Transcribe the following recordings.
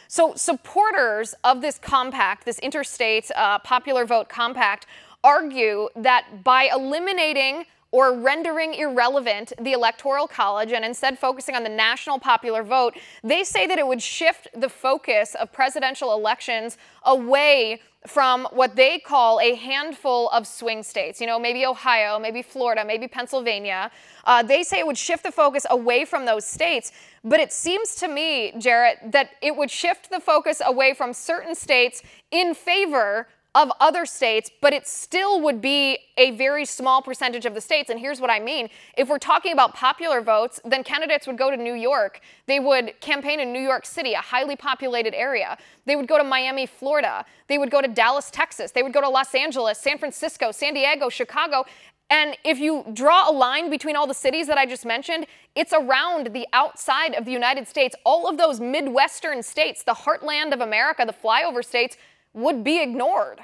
So supporters of this compact, this interstate popular vote compact, argue that by eliminating or rendering irrelevant the Electoral College and instead focusing on the national popular vote, they say that it would shift the focus of presidential elections away from what they call a handful of swing states, maybe Ohio, maybe Florida, maybe Pennsylvania. They say it would shift the focus away from those states. But it seems to me, Jarrett, that it would shift the focus away from certain states in favor of other states, but it still would be a very small percentage of the states. And here's what I mean. If we're talking about popular votes, then candidates would go to New York. They would campaign in New York City, a highly populated area. They would go to Miami, Florida. They would go to Dallas, Texas. They would go to Los Angeles, San Francisco, San Diego, Chicago. And if you draw a line between all the cities that I just mentioned, it's around the outside of the United States. All of those Midwestern states, the heartland of America, the flyover states, would be ignored.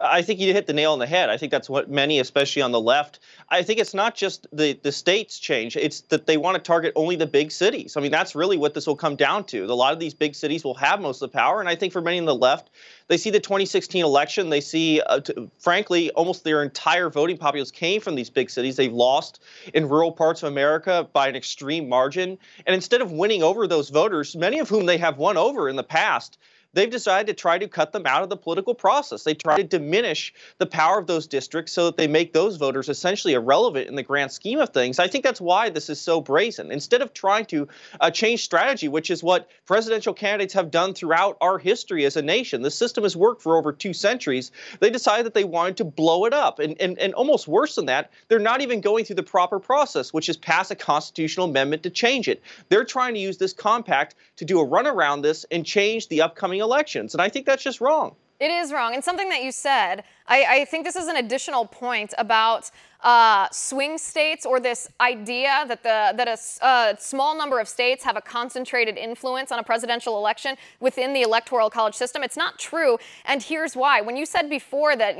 I think you hit the nail on the head. I think that's what many, especially on the left, I think it's not just the states change. It's that they want to target only the big cities. I mean, that's really what this will come down to. A lot of these big cities will have most of the power. And I think for many on the left, they see the 2016 election. They see, frankly, almost their entire voting populace came from these big cities. They've lost in rural parts of America by an extreme margin. And instead of winning over those voters, many of whom they have won over in the past, they've decided to try to cut them out of the political process. They try to diminish the power of those districts so that they make those voters essentially irrelevant in the grand scheme of things. I think that's why this is so brazen. Instead of trying to change strategy, which is what presidential candidates have done throughout our history as a nation, the system has worked for over 2 centuries, they decided that they wanted to blow it up. And almost worse than that, they're not even going through the proper process, which is pass a constitutional amendment to change it. They're trying to use this compact to do a run around this and change the upcoming elections. And I think that's just wrong. It is wrong. And something that you said, I think this is an additional point about swing states, or this idea that a small number of states have a concentrated influence on a presidential election within the Electoral College system. It's not true. And here's why. When you said before that,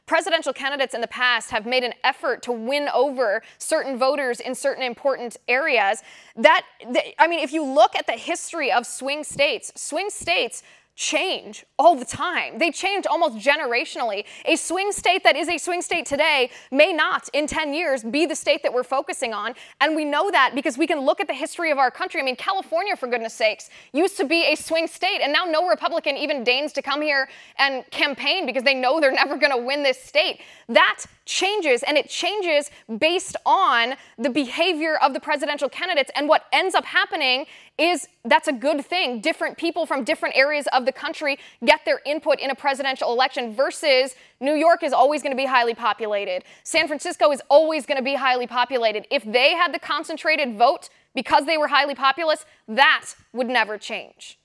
presidential candidates in the past have made an effort to win over certain voters in certain important areas, if you look at the history of swing states change all the time. They change almost generationally. A swing state that is a swing state today may not in 10 years be the state that we're focusing on. And we know that because we can look at the history of our country. I mean, California, for goodness sakes, used to be a swing state, and now no Republican even deigns to come here and campaign because they know they're never going to win this state. That changes, and it changes based on the behavior of the presidential candidates. And what ends up happening is that's a good thing. Different people from different areas of the country get their input in a presidential election, versus New York is always going to be highly populated. San Francisco is always going to be highly populated. If they had the concentrated vote because they were highly populous, that would never change.